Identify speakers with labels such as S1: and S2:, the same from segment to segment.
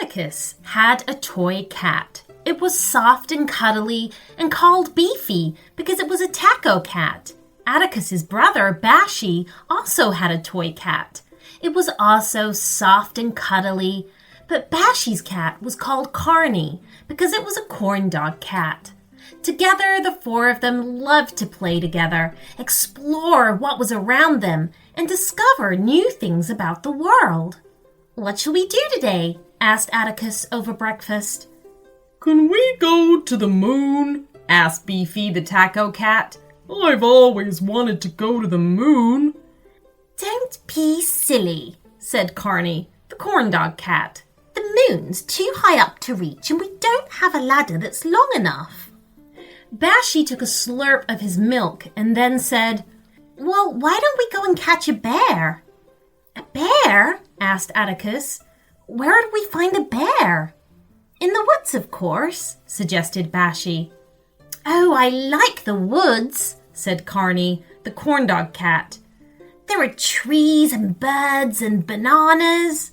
S1: Atticus had a toy cat. It was soft and cuddly and called Beefy because it was a taco cat. Atticus's brother, Bashy, also had a toy cat. It was also soft and cuddly, but Bashy's cat was called Carney because it was a corn dog cat. Together, the four of them loved to play together, explore what was around them, and discover new things about the world. "What shall we do today?" asked Atticus over breakfast.
S2: "Can we go to the moon?" asked Beefy the taco cat. "I've always wanted to go to the moon."
S1: "Don't be silly," said Carney, the corn dog cat. "The moon's too high up to reach and we don't have a ladder that's long enough." Bashy took a slurp of his milk and then said, "Well, why don't we go and catch a bear?" "A bear?" asked Atticus. "Where would we find a bear?" "In the woods, of course," suggested Bashy. "Oh, I like the woods," said Carney, the corn dog cat. "There are trees and birds and bananas."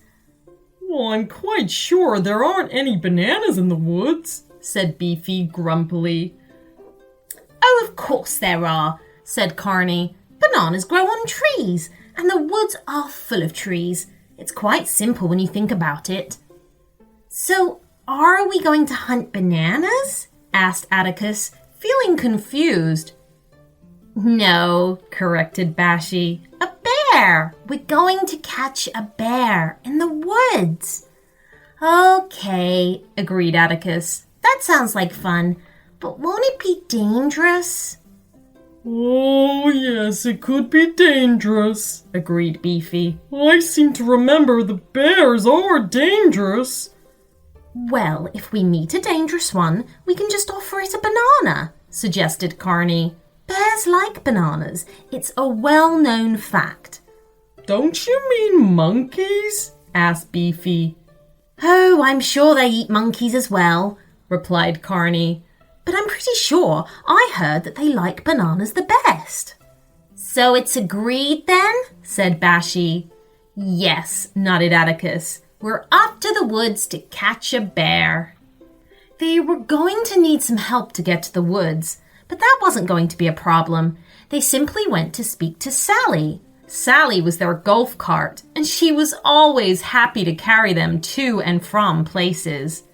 S2: "Well, I'm quite sure there aren't any bananas in the woods," said Beefy grumpily.
S1: "Oh, of course there are," said Carney. "Bananas grow on trees, and the woods are full of trees. It's quite simple when you think about it." "So, are we going to hunt bananas?" asked Atticus, feeling confused. "No," corrected Bashy. "A bear! We're going to catch a bear in the woods." "Okay," agreed Atticus. "That sounds like fun, but won't it be dangerous?"
S2: "Oh, yes, it could be dangerous," agreed Beefy. "I seem to remember the bears are dangerous."
S1: "Well, if we meet a dangerous one, we can just offer it a banana," suggested Carney. "Bears like bananas. It's a well-known fact."
S2: "Don't you mean monkeys?" asked Beefy.
S1: "Oh, I'm sure they eat monkeys as well," replied Carney. "But I'm pretty sure I heard that they like bananas the best." "So it's agreed then?" said Bashy. "Yes," nodded Atticus. "We're off to the woods to catch a bear." They were going to need some help to get to the woods, but that wasn't going to be a problem. They simply went to speak to Sally. Sally was their golf cart, and she was always happy to carry them to and from places.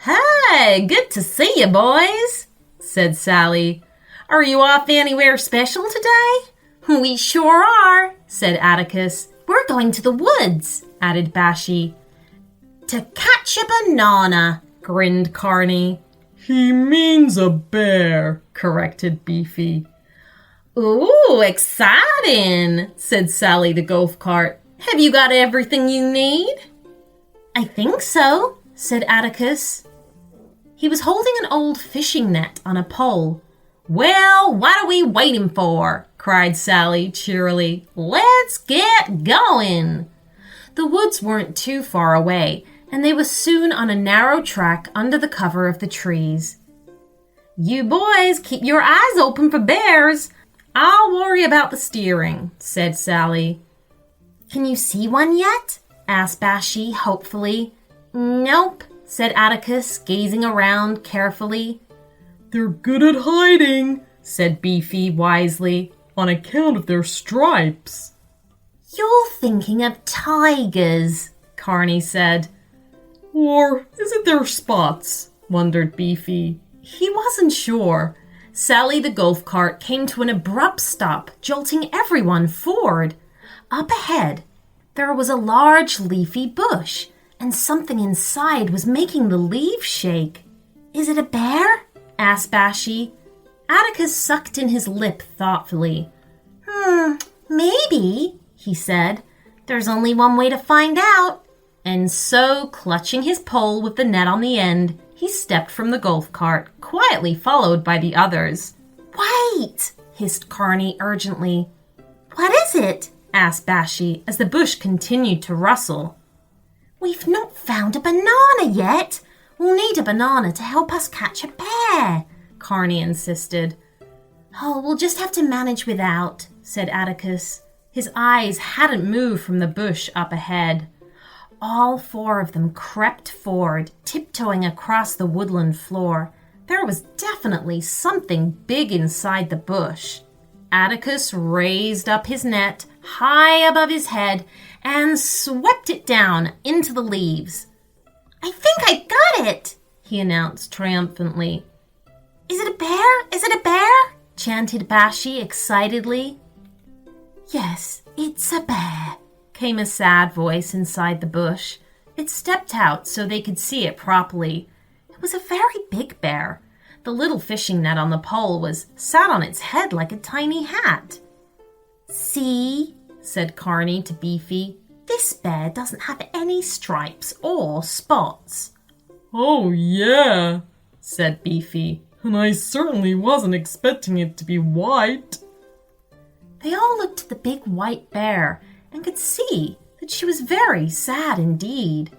S1: "Hey, good to see you, boys," said Sally. "Are you off anywhere special today?" "We sure are," said Atticus. "We're going to the woods," added Bashy. "To catch a banana," grinned Carney.
S2: "He means a bear," corrected Beefy.
S1: "Ooh, exciting," said Sally the golf cart. "Have you got everything you need?" "I think so," said Atticus. He was holding an old fishing net on a pole. "Well, what are we waiting for?" cried Sally cheerily. "Let's get going." The woods weren't too far away, and they were soon on a narrow track under the cover of the trees. "You boys keep your eyes open for bears. I'll worry about the steering," said Sally. "Can you see one yet?" asked Bashy hopefully. "Nope," said Atticus, gazing around carefully.
S2: "They're good at hiding," said Beefy wisely, "on account of their stripes."
S1: "You're thinking of tigers," Carney said.
S2: "Or is it their spots?" wondered Beefy.
S1: He wasn't sure. Sally the golf cart came to an abrupt stop, jolting everyone forward. Up ahead, there was a large leafy bush, and something inside was making the leaves shake. "Is it a bear?" asked Bashy. Atticus sucked in his lip thoughtfully. Maybe," he said. "There's only one way to find out." And so, clutching his pole with the net on the end, he stepped from the golf cart, quietly followed by the others. "Wait!" hissed Carney urgently. "What is it?" asked Bashy as the bush continued to rustle. "We've not found a banana yet. We'll need a banana to help us catch a bear," Carney insisted. "Oh, we'll just have to manage without," said Atticus. His eyes hadn't moved from the bush up ahead. All four of them crept forward, tiptoeing across the woodland floor. There was definitely something big inside the bush. Atticus raised up his net high above his head and swept it down into the leaves. "I think I got it," he announced triumphantly. "Is it a bear? Is it a bear?" chanted Bashy excitedly. "Yes, it's a bear," came a sad voice inside the bush. It stepped out so they could see it properly. It was a very big bear. The little fishing net on the pole was sat on its head like a tiny hat. "See," said Carney to Beefy, "this bear doesn't have any stripes or spots."
S2: "Oh, yeah," said Beefy, "and I certainly wasn't expecting it to be white."
S1: They all looked at the big white bear and could see that she was very sad indeed.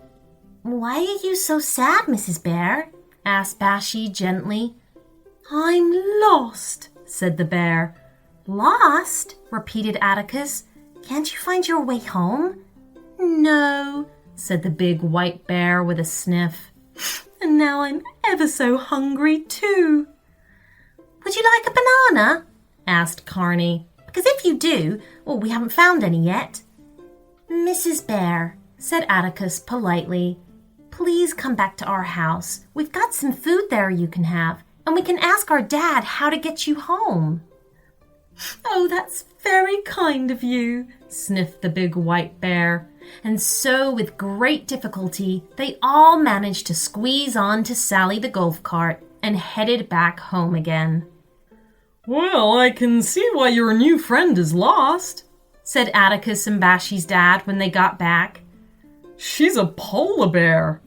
S1: "Why are you so sad, Mrs. Bear?" asked Bashy gently. "I'm lost," said the bear. "Lost?" repeated Atticus. "Can't you find your way home?" "No," said the big white bear with a sniff. "And now I'm ever so hungry too." "Would you like a banana?" asked Carney. "Because if you do, well, we haven't found any yet." "Mrs. Bear," said Atticus politely, "please come back to our house. We've got some food there you can have, and we can ask our dad how to get you home." "Oh, that's very kind of you," sniffed the big white bear. And so, with great difficulty, they all managed to squeeze on to Sally the golf cart and headed back home again.
S2: "Well, I can see why your new friend is lost,"
S1: said Atticus and Bashy's dad when they got back.
S2: "She's a polar bear."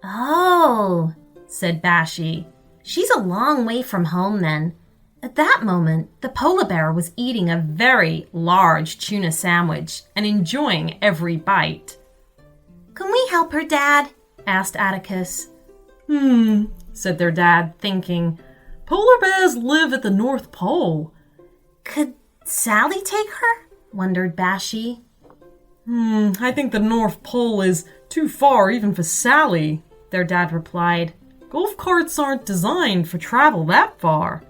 S1: "Oh," said Bashy. "She's a long way from home then." At that moment, the polar bear was eating a very large tuna sandwich and enjoying every bite. "Can we help her, Dad?" asked Atticus.
S2: Said their dad, thinking. "Polar bears live at the North Pole."
S1: "Could Sally take her?" wondered Bashy.
S2: I think the North Pole is too far even for Sally," their dad replied. "Golf carts aren't designed for travel that far."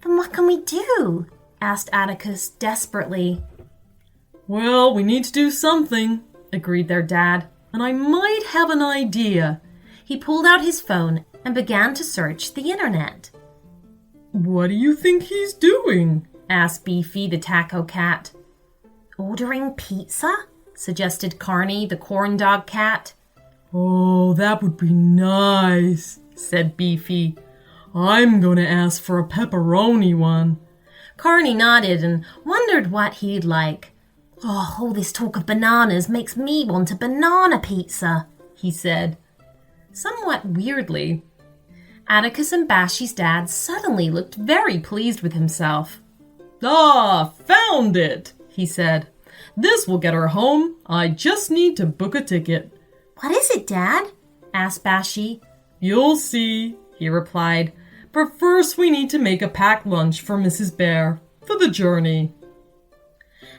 S1: "Then what can we do?" asked Atticus desperately.
S2: "Well, we need to do something," agreed their dad, "and I might have an idea."
S1: He pulled out his phone and began to search the internet.
S2: "What do you think he's doing?"
S1: asked Beefy the taco cat. "Ordering pizza?" suggested Carney the corn dog cat.
S2: "Oh, that would be nice," said Beefy. "I'm going to ask for a pepperoni one."
S1: Carney nodded and wondered what he'd like. "Oh, all this talk of bananas makes me want a banana pizza," he said. Somewhat weirdly, Atticus and Bashy's dad suddenly looked very pleased with himself.
S2: "Ah, found it," he said. "This will get her home. I just need to book a ticket."
S1: "What is it, Dad?" asked Bashy.
S2: "You'll see," he replied. "But first we need to make a packed lunch for Mrs. Bear for the journey."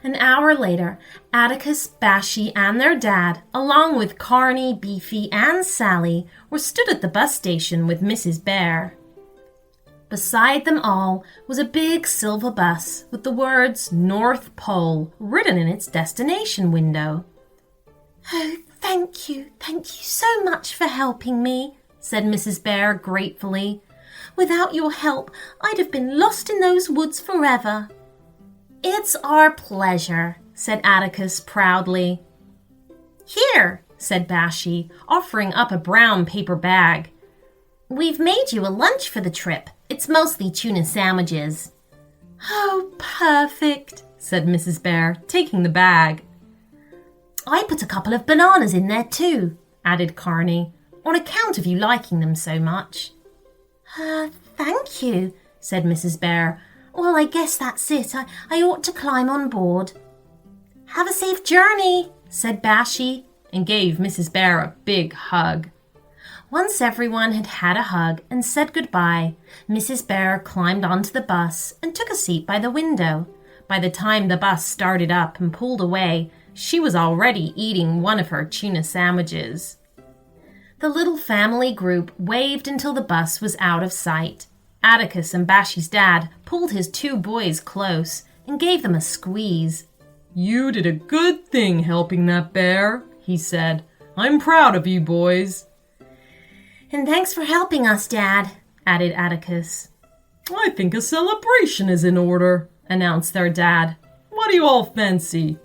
S1: An hour later, Atticus, Bashy, and their dad, along with Carney, Beefy, and Sally, were stood at the bus station with Mrs. Bear. Beside them all was a big silver bus with the words North Pole written in its destination window. "Oh, thank you so much for helping me," said Mrs. Bear gratefully. "Without your help, I'd have been lost in those woods forever." "It's our pleasure," said Atticus proudly. "Here," said Bashy, offering up a brown paper bag. "We've made you a lunch for the trip. It's mostly tuna sandwiches." "Oh, perfect," said Mrs. Bear, taking the bag. "I put a couple of bananas in there too," added Carney, "on account of you liking them so much." Thank you," said Mrs. Bear. "Well, I guess that's it. I ought to climb on board." "Have a safe journey," said Bashy, and gave Mrs. Bear a big hug. Once everyone had had a hug and said goodbye, Mrs. Bear climbed onto the bus and took a seat by the window. By the time the bus started up and pulled away, She was already eating one of her tuna sandwiches. The little family group waved until the bus was out of sight. Atticus and Bashy's dad pulled his 2 boys close and gave them a squeeze.
S2: "You did a good thing helping that bear," he said. "I'm proud of you boys."
S1: "And thanks for helping us, Dad," added Atticus.
S2: "I think a celebration is in order," announced their dad. "What do you all fancy?"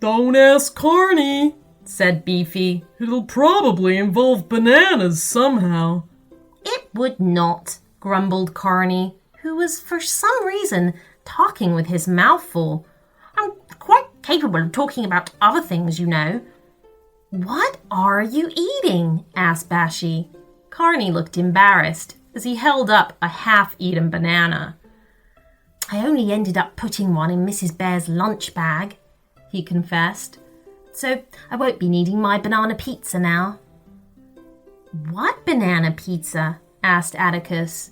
S2: "Don't ask Carney," said Beefy. "It'll probably involve bananas somehow."
S1: "It would not," grumbled Carney, who was for some reason talking with his mouth full. "I'm quite capable of talking about other things, you know." "What are you eating?" asked Bashy. Carney looked embarrassed as he held up a half-eaten banana. "I only ended up putting one in Mrs. Bear's lunch bag," he confessed. "So I won't be needing my banana pizza now." "What banana pizza?" asked Atticus.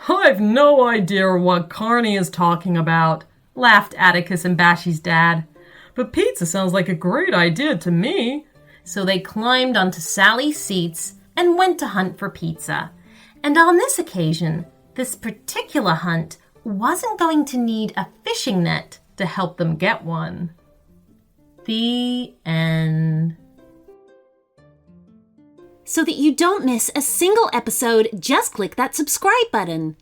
S2: "I've no idea what Carney is talking about," laughed Atticus and Bashy's dad. "But pizza sounds like a great idea to me."
S1: So they climbed onto Sally's seats and went to hunt for pizza. And on this occasion, this particular hunt wasn't going to need a fishing net to help them get one. The end.
S3: So that you don't miss a single episode, just click that subscribe button.